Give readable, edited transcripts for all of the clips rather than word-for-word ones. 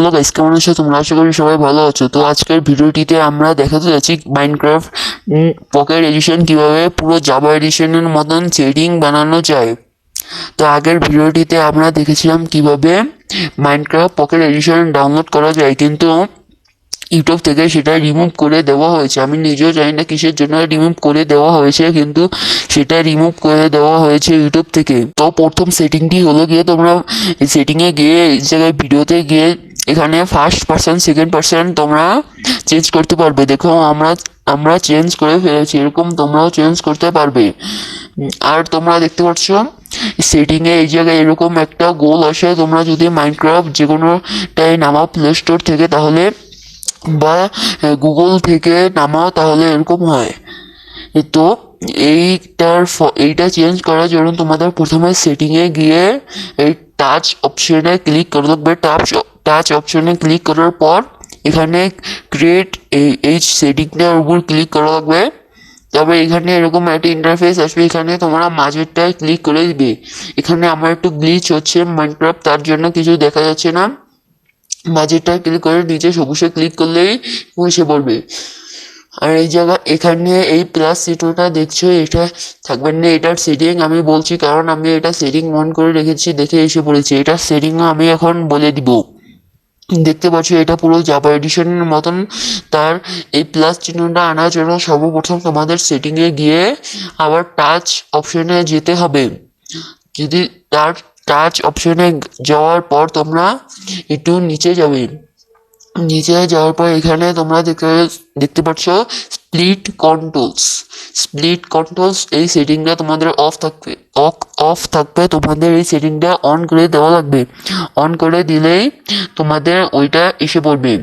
Hello guys, কেমন আছো তোমরা? আশা করি সবাই ভালো আছো। তো আজকের ভিডিওটিতে আমরা দেখাতে যাচ্ছি মাইনক্রাফট পকেট এডিশন কিভাবে পুরো জাভা এডিশনের মতন সেটিং বানানো যায়। তো আগের ভিডিওটিতে আমরা দেখেছিলাম কিভাবে মাইনক্রাফট পকেট এডিশন ডাউনলোড করা যায়, কিন্তু ইউটিউব থেকে সেটা রিমুভ করে দেওয়া হয়েছে। আমি নিজেও জানি না কিসের জন্য রিমুভ করে দেওয়া হয়েছে, কিন্তু সেটা রিমুভ করে দেওয়া হয়েছে ইউটিউব থেকে। তো প্রথম সেটিংটি হলো গিয়ে তোমরা সেটিংয়ে গিয়ে এই জায়গায় ভিডিওতে গিয়ে এখানে ফার্স্ট পার্সন সেকেন্ড পার্সন তোমরা চেঞ্জ করতে পারবে। দেখো আমরা চেঞ্জ করে ফেলেছি, এরকম তোমরাও চেঞ্জ করতে পারবে। আর তোমরা দেখতে পাচ্ছ সেটিংয়ে এই জায়গায় এরকম একটা গোল আসে। তোমরা যদি মাইনক্রাফট যে কোনোটাই নামাও প্লে স্টোর থেকে তাহলে বা গুগল থেকে নামাও তাহলে এরকম হয়। তো এইটা চেঞ্জ করার জন্য তোমাদের প্রথমে সেটিংয়ে গিয়ে এই টাচ অপশনে ক্লিক করে রাখবে। টাচ অপশনে ক্লিক করার পর এখানে ক্রিয়েট এই সেটিংটার উপর ক্লিক করা লাগবে। তবে এখানে এরকম একটা ইন্টারফেস আসবে, এখানে তোমরা মাঝেরটায় ক্লিক করে দিবে। এখানে আমার একটু গ্লিচ হচ্ছে মাইনক্রাফট, তার জন্য কিছু দেখা যাচ্ছে না। মাঝেরটায় ক্লিক করে নিচে সবুজে ক্লিক করলেই এসে পড়বে। আর এই এখানে এই প্লাস চিত্রটা দেখছো, এটা থাকবেন না। এটার সেটিং আমি বলছি কারণ আমি এটা সেটিং অন করে রেখেছি, দেখে এসে পড়েছি। এটার সেটিংও আমি এখন বলে দিব। দেখতে পাচ্ছ এটা পুরো জাভা এডিশনের মতন। তার এই প্লাস চিহ্নটা আনার জন্য সর্বপ্রথম তোমাদের সেটিংয়ে গিয়ে আবার টাচ অপশনে যেতে হবে। যদি টাচ অপশনে যাওয়ার পর তোমরা একটু নিচে যাবে। নিচে যাওয়ার পর এখানে তোমরা দেখতে পাচ্ছ স্প্লিট কন্ট্রোলস এই সেটিংটা তোমাদের অফ থাকবে। তোমাদের এই সেটিংটা অন করে দেওয়া লাগবে। অন করে দিলেই তোমাদের ওইটা এসে পড়বে।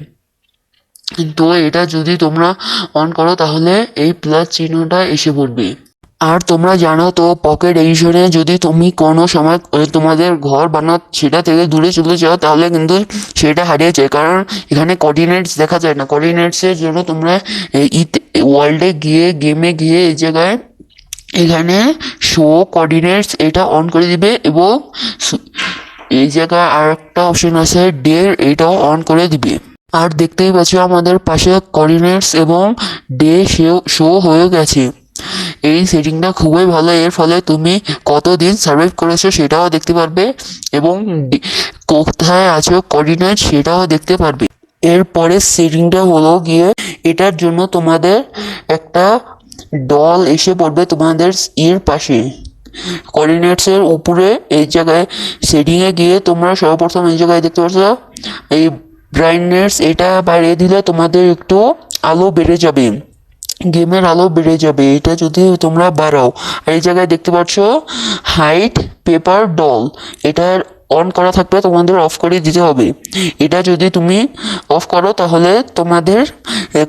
তো এটা যদি তোমরা অন করো তাহলে এই প্লাস চিহ্নটা এসে পড়বে। আর তোমরা জানো তো পকেট এডিশনে যদি তুমি কোনো সময় তোমাদের ঘর সেটা থেকে দূরে চলে যাও তাহলে কিন্তু সেটা হারিয়ে যায়, কারণ এখানে কোঅর্ডিনেটস দেখা যায় না। কোঅর্ডিনেটসের জন্য তোমরা ওয়ার্ল্ডে গিয়ে গেমে গিয়ে এই জায়গায় এখানে শো কোঅর্ডিনেটস এটা অন করে দিবে, এবং এই জায়গায় আর একটা অপশন আছে এটাও অন করে দিবে। আর দেখতেই পাচ্ছ আমাদের পাশে কোঅর্ডিনেটস এবং শো হয়ে গেছে। এই সেটিংটা খুবই ভালো, এর ফলে তুমি কতদিন সার্ভাইভ করেছো সেটাও দেখতে পারবে এবং কোথায় আছো কোঅর্ডিনেট সেটাও দেখতে পারবে। এরপরে সেটিংটা হলো গিয়ে এটার জন্য তোমাদের একটা ডল এসে পড়বে তোমাদের এর পাশে কোঅর্ডিনেটসের উপরে। এই জায়গায় সেটিংয়ে গিয়ে তোমরা সর্বপ্রথম এই জায়গায় দেখতে পাচ্ছ এই ব্রাইটনেস, এটা বাড়িয়ে দিলে তোমাদের একটু আলো বেড়ে যাবে, গেমের আলো বেড়ে যাবে। এটা যদি তোমরা বাড়াও। আর এই জায়গায় দেখতে পাচ্ছ হাইট পেপার ডল, এটার অন করা থাকবে, তোমাদের অফ করে দিতে হবে। এটা যদি তুমি অফ করো তাহলে তোমাদের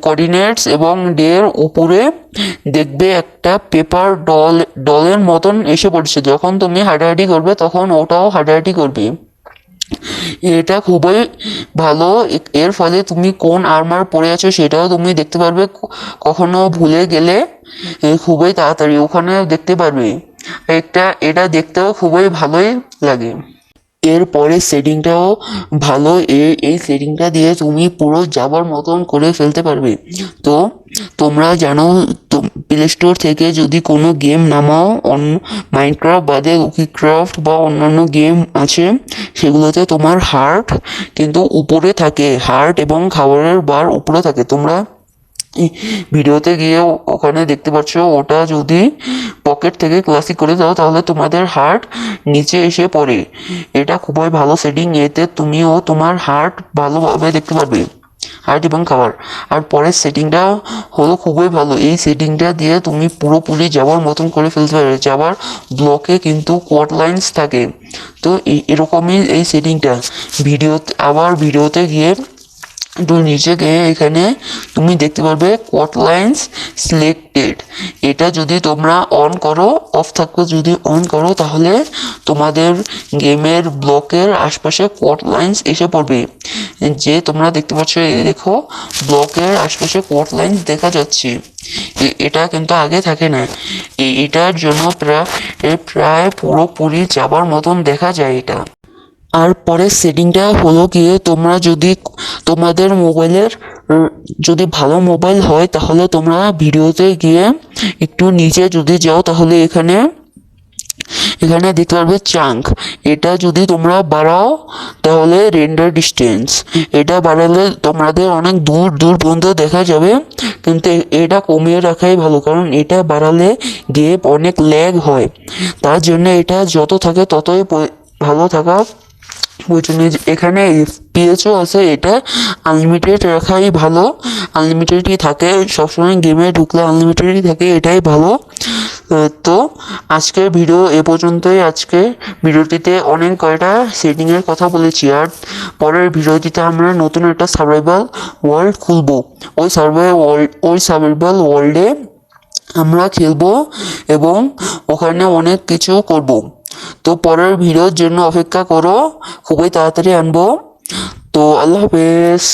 কোঅর্ডিনেটস এবং ডের উপরে দেখবে একটা পেপার ডলের মতন এসে পড়ছে। যখন তুমি হাঁটাহাঁটি করবে তখন ওটাও হাঁটাহাঁটি করবে। এটা খুবই ভালো, এর ফলে তুমি কোন আর্মার পরে আছো সেটাও তুমি দেখতে পারবে। কখনো ভুলে গেলে খুবই তাড়াতাড়ি ওখানে দেখতে পারবে। এটা দেখতেও খুবই ভালোই লাগে। এরপরে সেটিংটাও ভালো, এই সেটিংটা দিয়ে তুমি পুরো যাবার মতন করে ফেলতে পারবে। তো তোমরা জানো প্লে স্টোর থেকে যদি কোনো গেম নামাও মাইনক্রাফট বাদে লুকিক্রাফট বা অন্যান্য গেম আছে, সেগুলোতে তোমার হার্ট কিন্তু উপরে থাকে, হার্ট এবং খাবারের বার উপরে থাকে। তোমরা ভিডিওতে গিয়ে ওখানে দেখতে পাচ্ছ, ওটা যদি পকেট থেকে ক্লাসিক করে দাও তাহলে তোমাদের হার্ট নিচে এসে পড়ে। এটা খুবই ভালো সেটিং, এতে তুমিও তোমার হার্ট ভালোভাবে দেখতে পারবে, হার্ট এবং খাবার। আর পরের সেটিংটা হলো খুবই ভালো, এই সেটিংটা দিয়ে তুমি পুরোপুরি যাওয়ার মতন করে ফেলতে পারবে। যাওয়ার ব্লকে কিন্তু কোড লাইন্স থাকে। তো এরকমই এই সেটিংটা। ভিডিওতে গিয়ে একটু নিচে গিয়ে এখানে তুমি দেখতে পারবে কোড লাইন্স সিলেক্টেড। এটা যদি তোমরা অন করো, অফ থাকবে যদি অন করো তাহলে তোমাদের গেমের ব্লকের আশপাশে কোড লাইন্স এসে পড়বে। যে তোমরা দেখতে পাচ্ছ, দেখো ব্লকের আশপাশে কোড লাইন্স দেখা যাচ্ছে। এটা কিন্তু আগে থাকে না। এটার জন্য প্রায় পুরোপুরি যাবার মতন দেখা যায় এটা। আর পরের সেটিংটা হলো গিয়ে তোমরা যদি তোমাদের মোবাইলের যদি ভালো মোবাইল হয় তাহলে তোমরা ভিডিওতে গিয়ে একটু নিচে যদি যাও তাহলে এখানে এখানে দেখতে পারবে চাঙ্ক। এটা যদি তোমরা বাড়াও তাহলে রেন্ডার ডিস্টেন্স এটা বাড়ালে তোমাদের অনেক দূর দূর পর্যন্ত দেখা যাবে, কিন্তু এটা কমিয়ে রাখাই ভালো, কারণ এটা বাড়ালে গেম অনেক ল্যাগ হয়। তার জন্য এটা যত থাকে ততই ভালো থাকা প্রয়োজনীয়। এখানে এফপিএসও আছে, এটা আনলিমিটেড রাখাই ভালো। আনলিমিটেডই থাকে সবসময়, গেমে ঢুকলে আনলিমিটেডই থাকে, এটাই ভালো। তো আজকের ভিডিও এ পর্যন্তই। আজকে ভিডিওটিতে অনেক কয়টা সেটিংয়ের কথা বলেছি, আর পরের ভিডিওটিতে আমরা নতুন একটা সার্ভাইভাল ওয়ার্ল্ড খুলবো। ওই সার্ভাইভাল ওয়ার্ল্ডে আমরা খেলবো এবং ওখানে অনেক কিছু করব। তো পরের ভিডিওর জন্য অপেক্ষা করো, খুবই তাড়াতাড়ি আনবো। তো আল্লাহ হাফেজ।